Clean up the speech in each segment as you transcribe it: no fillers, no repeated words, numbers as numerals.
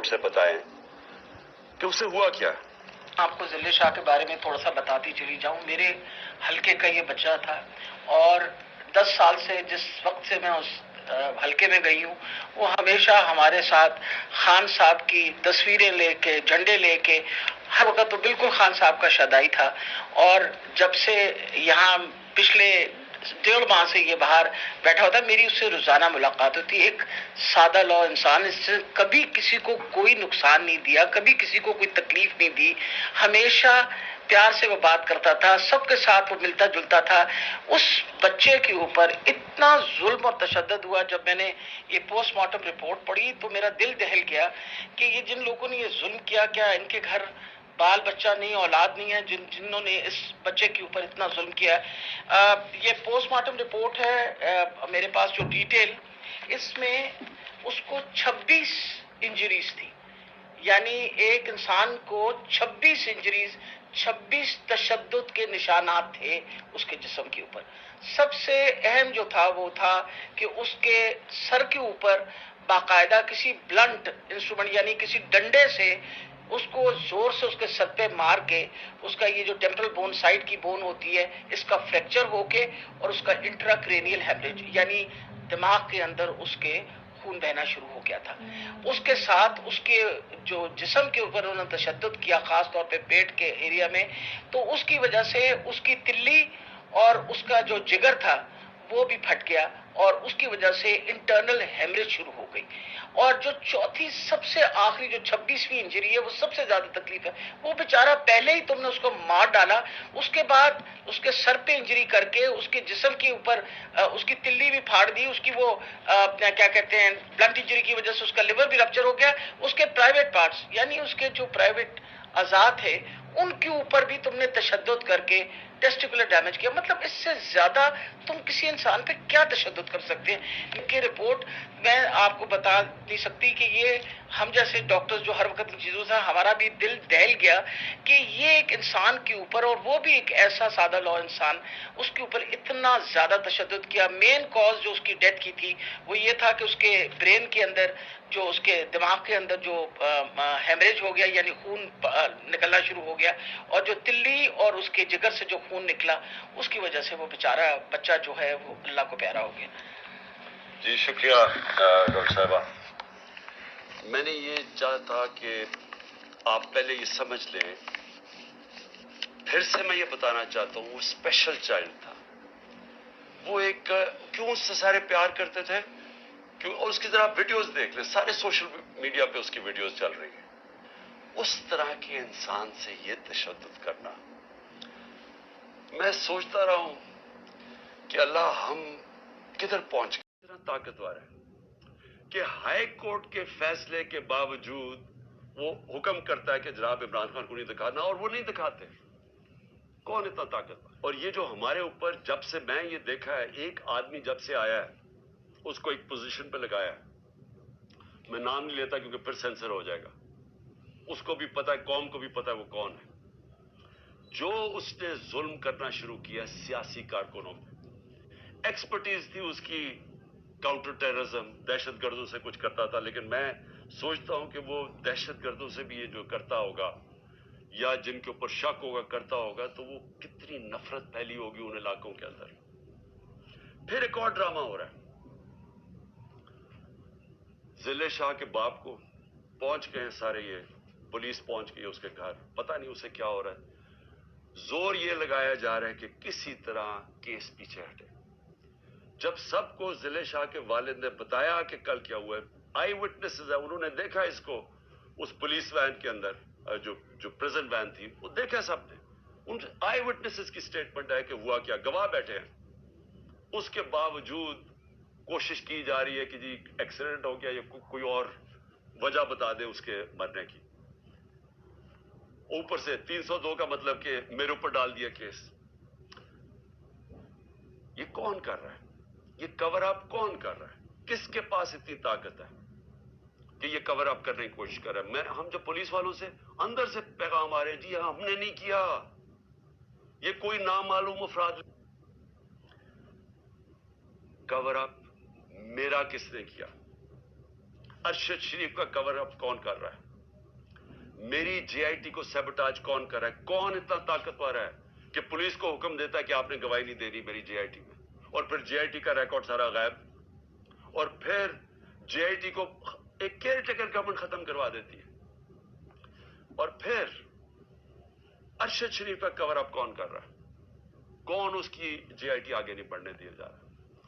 Report से बताएं कि उसे हुआ क्या है। आपको ज़िले शाह के बारे में थोड़ा सा बताती चली जाऊं। मेरे हल्के का ये बच्चा था और 10 साल से जिस वक्त से मैं उस हल्के में गई हूँ, वो हमेशा हमारे साथ खान साहब की तस्वीरें लेके, झंडे लेके, हर वक्त तो बिल्कुल खान साहब का शदाई था। और जब से यहाँ पिछले 1.5 माह से ये बाहर बैठा होता है, मेरी उससे रोजाना मुलाकात होती। एक सादा लॉ इंसान, इससे कभी किसी को कोई नुकसान नहीं दिया, कभी किसी को कोई तकलीफ नहीं दी, हमेशा प्यार से वो बात करता था, सबके साथ वो मिलता जुलता था। उस बच्चे के ऊपर इतना जुल्म और तशद्दुद हुआ। जब मैंने ये पोस्टमार्टम रिपोर्ट पढ़ी तो मेरा दिल दहल गया कि ये जिन लोगों ने ये जुल्म किया, क्या इनके घर बाल बच्चा नहीं, औलाद नहीं है जिन्होंने इस बच्चे के ऊपर इतना जुल्म किया। ये पोस्टमार्टम रिपोर्ट है मेरे पास जो डिटेल, इसमें उसको 26 इंजरीज थी, यानी एक इंसान को 26 इंजरीज, 26 तशद्दुद के निशानात थे उसके जिस्म के ऊपर। सबसे अहम जो था वो था कि उसके सर के ऊपर बाकायदा किसी ब्लंट इंस्ट्रूमेंट यानी किसी डंडे से उसको जोर से उसके सर पे मार के उसका ये जो टेम्परल बोन, साइड की बोन होती है, इसका फ्रैक्चर होके और उसका इंट्राक्रेनियल हेमरेज यानी दिमाग के अंदर उसके खून बहना शुरू हो गया था। उसके साथ उसके जो जिस्म के ऊपर उन्होंने तशद्दुद किया, खास तौर पे पेट के एरिया में, तो उसकी वजह से उसकी तिल्ली और उसका जो जिगर था वो भी फट गया और उसकी वजह से इंटरनल हेमरेज शुरू हो गई। और जो चौथी सबसे आखिरी जो 26वीं इंजरी है, वो सबसे ज्यादा तकलीफ है। वो बेचारा पहले ही तुमने उसको मार डाला, उसके बाद उसके सर पे इंजरी करके उसके जिस्म के ऊपर उसकी तिल्ली भी फाड़ दी, उसकी वो क्या कहते हैं ब्लंट इंजरी की वजह से उसका लिवर भी रप्चर हो गया, उसके प्राइवेट पार्ट्स यानी उसके जो प्राइवेट आजाद है उनके ऊपर भी तुमने तशद्दुद करके टेस्टिकुलर डैमेज किया। मतलब इससे ज्यादा तुम किसी इंसान पे क्या तशद्दुद कर सकते हैं। इनकी रिपोर्ट मैं आपको बता नहीं सकती कि ये हम जैसे डॉक्टर्स जो हर वक्त इन चीजों से, हमारा भी दिल दहल गया कि ये एक इंसान के ऊपर, और वो भी एक ऐसा सादा लॉ इंसान, उसके ऊपर इतना ज्यादा तशद्दुद किया। मेन कॉज जो उसकी डेथ की थी वो ये था कि उसके ब्रेन के अंदर, जो उसके दिमाग के अंदर जो हेमरेज हो गया यानी खून निकलना शुरू हो गया, और जो तिल्ली और उसके जिगर से जो खून निकला, उसकी वजह से वो बेचारा बच्चा जो है वो अल्लाह को प्यारा हो गया। जी शुक्रिया डॉक्टर साहबा। मैंने ये चाहा था कि आप पहले ये समझ लें, फिर से मैं ये बताना चाहता हूँ, वो स्पेशल चाइल्ड था। वो एक क्यों उससे सारे प्यार करते थे, क्यों, और उसकी जरा वीडियोस देख लें, सारे सोशल मीडिया पे उसकी वीडियोस चल रही है। उस तरह के इंसान से ये तशद्दुद करना, मैं सोचता रहा हूं कि अल्लाह हम किधर पहुंच गए। इतना ताकतवर है कि हाई कोर्ट के फैसले के बावजूद वो हुक्म करता है कि जनाब इमरान खान को नहीं दिखाना, और वो नहीं दिखाते। कौन इतना ताकतवर? और ये जो हमारे ऊपर, जब से मैं ये देखा है, एक आदमी जब से आया है उसको एक पोजीशन पे लगाया है, मैं नाम नहीं लेता क्योंकि फिर सेंसर हो जाएगा, उसको भी पता है, कौम को भी पता है वो कौन है। जो उसने जुल्म करना शुरू किया सियासी कारकुनों पे, एक्सपर्टीज थी उसकी काउंटर टेररिज्म, दहशत गर्दों से कुछ करता था, लेकिन मैं सोचता हूं कि वो दहशत गर्दों से भी ये जो करता होगा या जिनके ऊपर शक होगा करता होगा, तो वो कितनी नफरत फैली होगी उन इलाकों के अंदर। फिर एक और ड्रामा हो रहा है। जिले शाह के बाप को पहुंच गए सारे, ये पुलिस पहुंच गई उसके घर, पता नहीं उसे क्या हो रहा है। जोर ये लगाया जा रहा है कि किसी तरह केस पीछे हटे। जब सबको जिले शाह के वालिद ने बताया कि कल क्या हुआ है, आई विटनेसेस है, उन्होंने देखा इसको उस पुलिस वैन के अंदर, जो प्रिजन वैन थी, वो देखा सबने। उन आई विटनेसेस की स्टेटमेंट है कि हुआ क्या, गवाह बैठे हैं। उसके बावजूद कोशिश की जा रही है कि जी एक्सीडेंट हो गया या कोई और वजह बता दे उसके मरने की। ऊपर से 302 का मतलब कि मेरे ऊपर डाल दिया केस। ये कौन कर रहा है? ये कवर अप कौन कर रहा है? किसके पास इतनी ताकत है कि ये कवर अप करने की कोशिश कर रहा है? हम जब पुलिस वालों से अंदर से पैगाम आ रहे हैं, जी हमने नहीं किया, ये कोई नामालूम अफराद। कवर अप मेरा किसने किया? अरशद शरीफ का कवर अप कौन कर रहा है? मेरी जीआईटी को सैबोटाज कौन कर रहा है? कौन इतना ताकतवर है कि पुलिस को हुक्म देता है कि आपने गवाही नहीं देनी मेरी जीआईटी में, और फिर जीआईटी का रिकॉर्ड सारा गायब, और फिर जीआईटी को एक केयर टेकर गवर्नमेंट खत्म करवा देती है, और फिर अरशद शरीफ का कवर अप कौन कर रहा है? कौन उसकी जीआईटी आगे नहीं बढ़ने दिया जा रहा?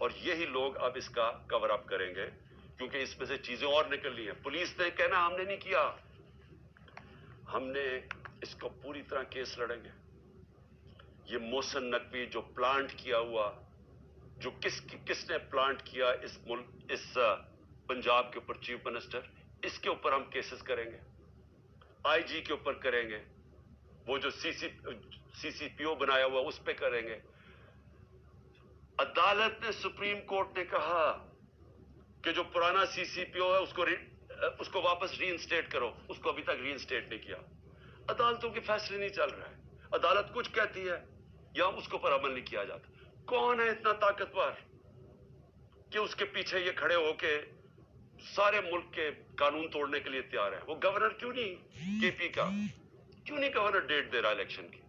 और यही लोग अब इसका कवर अप करेंगे, क्योंकि इसमें से चीजें और निकलनी है। पुलिस ने कहना हमने नहीं किया, हमने इसको पूरी तरह केस लड़ेंगे। ये मोहसिन नकवी जो प्लांट किया हुआ, जो किसने प्लांट किया इस मुल्क, इस पंजाब के ऊपर चीफ मिनिस्टर, इसके ऊपर हम केसेस करेंगे, आईजी के ऊपर करेंगे, वो जो सीसीपीओ बनाया हुआ उस पे करेंगे। अदालत ने, सुप्रीम कोर्ट ने कहा कि जो पुराना सीसीपीओ है उसको वापस रीइंस्टेट करो, उसको अभी तक रीइंस्टेट नहीं किया। अदालतों के फैसले नहीं चल रहे हैं, अदालत कुछ कहती है या उसके ऊपर अमल नहीं किया जाता। कौन है इतना ताकतवर कि उसके पीछे ये खड़े होके सारे मुल्क के कानून तोड़ने के लिए तैयार है? वो गवर्नर क्यों नहीं, केपी का क्यों नहीं गवर्नर डेट दे रहा इलेक्शन की?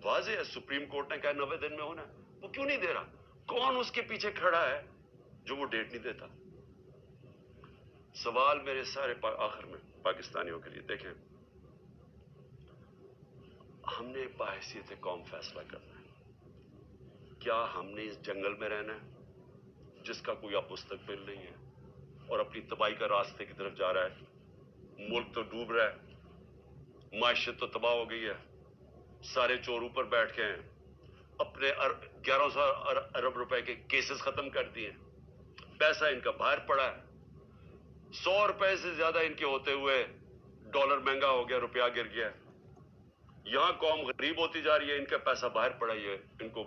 वाज़ेह है, सुप्रीम कोर्ट ने कहा 90 दिन में होना है, वो क्यों नहीं दे रहा? कौन उसके पीछे खड़ा है जो वो डेट नहीं देता? सवाल मेरे सारे आखिर में पाकिस्तानियों के लिए, देखें, हमने बाहैसियत कौम फैसला करना है। क्या हमने इस जंगल में रहना है जिसका कोई अब मुस्तकबिल नहीं है और अपनी तबाही का रास्ते की तरफ जा रहा है? मुल्क तो डूब रहा है, माइशत तो तबाह हो गई है, सारे चोर ऊपर बैठ गए हैं, अपने 1100 अरब रुपए के केसेस खत्म कर दिए, पैसा इनका बाहर पड़ा है, 100 रुपए से ज्यादा इनके होते हुए डॉलर महंगा हो गया, रुपया गिर गया। यहां कौम गरीब होती जा रही है, इनका पैसा बाहर पड़ा ही है, इनको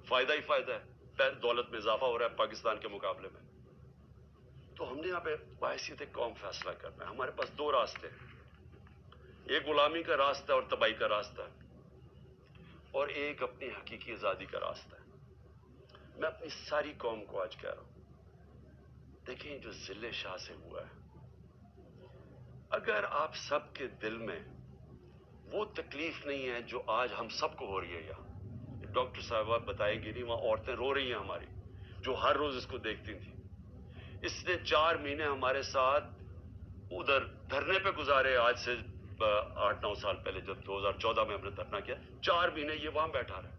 फायदा ही फायदा है, दौलत में इजाफा हो रहा है पाकिस्तान के मुकाबले में। तो हमने यहां पे बाहैसियत कौम फैसला करना है। हमारे पास दो रास्ते हैं, एक गुलामी का रास्ता और तबाही का रास्ता है, और एक अपनी हकीकी आजादी का रास्ता है। मैं अपनी सारी कौम को आज कह रहा हूं, देखें जो जिले शाह से हुआ है, अगर आप सबके दिल में वो तकलीफ नहीं है जो आज हम सबको हो रही है, यहां डॉक्टर साहबा बताएंगी नहीं, वहां औरतें रो रही हैं हमारी, जो हर रोज इसको देखती थी। इसने 4 महीने हमारे साथ उधर धरने पे गुजारे, आज से 8-9 साल पहले जब 2014 में हमने धरना किया, 4 महीने ये वहां बैठा रहा।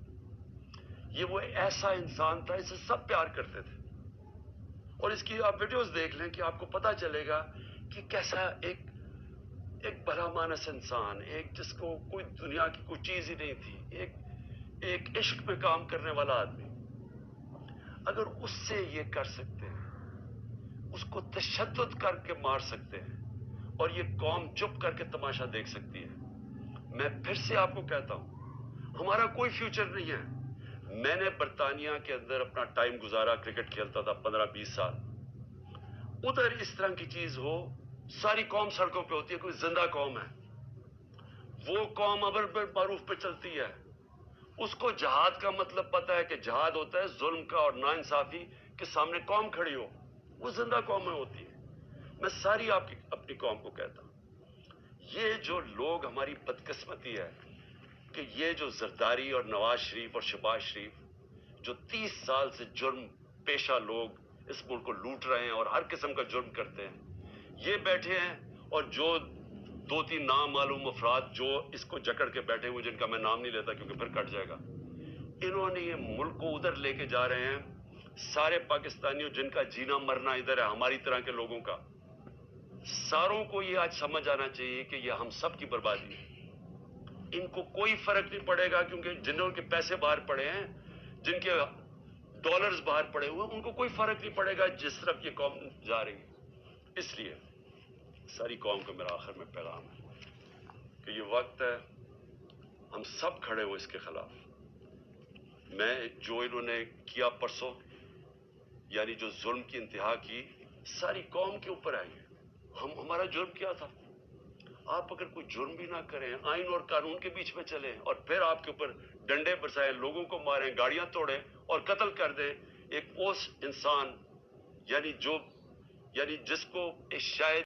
ये वो ऐसा इंसान था, इसे सब प्यार करते थे, और इसकी आप वीडियोस देख लें कि आपको पता चलेगा कि कैसा एक भला मानस इंसान, एक जिसको कोई दुनिया की कोई चीज ही नहीं थी, एक इश्क में काम करने वाला आदमी, अगर उससे ये कर सकते हैं, उसको तशद्दुद करके मार सकते हैं, और ये कौम चुप करके तमाशा देख सकती है। मैं फिर से आपको कहता हूं, हमारा कोई फ्यूचर नहीं है। मैंने बर्तानिया के अंदर अपना टाइम गुजारा, क्रिकेट खेलता था 15-20 साल, उधर इस तरह की चीज हो, सारी कौम सड़कों पे होती है, कोई जिंदा कौम है, वो कौम अमर मारूफ पे चलती है, उसको जहाद का मतलब पता है कि जहाद होता है जुल्म का और नाइंसाफी के सामने कौम खड़ी हो, वो जिंदा कौम में होती है। मैं सारी आपकी अपनी कौम को कहता हूं, ये जो लोग, हमारी बदकिस्मती है कि ये जो जरदारी और नवाज शरीफ और शहबाज शरीफ जो 30 साल से जुर्म पेशा लोग इस मुल्क को लूट रहे हैं और हर किस्म का जुर्म करते हैं, ये बैठे हैं, और जो 2-3 नाम मालूम अफराद जो इसको जकड़ के बैठे हुए, जिनका मैं नाम नहीं लेता क्योंकि फिर कट जाएगा, इन्होंने ये मुल्क को उधर लेके जा रहे हैं। सारे पाकिस्तानियों जिनका जीना मरना इधर है, हमारी तरह के लोगों का, सारों को ये आज समझ आना चाहिए कि ये हम सब की बर्बादी है। इनको कोई फर्क नहीं पड़ेगा, क्योंकि जिन्होंने पैसे बाहर पड़े हैं, जिनके डॉलर्स बाहर पड़े हुए, उनको कोई फर्क नहीं पड़ेगा जिस तरफ ये कौम जा रही है। इसलिए सारी कौम को मेरा आखिर में पैगाम है कि ये वक्त है हम सब खड़े हो इसके खिलाफ। मैं जो इन्होंने किया परसों, यानी जो जुल्म की इंतहा की, सारी कौम के ऊपर आई है। हमारा जुर्म क्या था? आप अगर कोई जुर्म भी ना करें, आइन और कानून के बीच में चलें, और फिर आपके ऊपर डंडे बरसाएं, लोगों को मारें, गाड़ियां तोड़ें और कत्ल कर दें एक उस इंसान, यानी जो یعنی جس کو شاید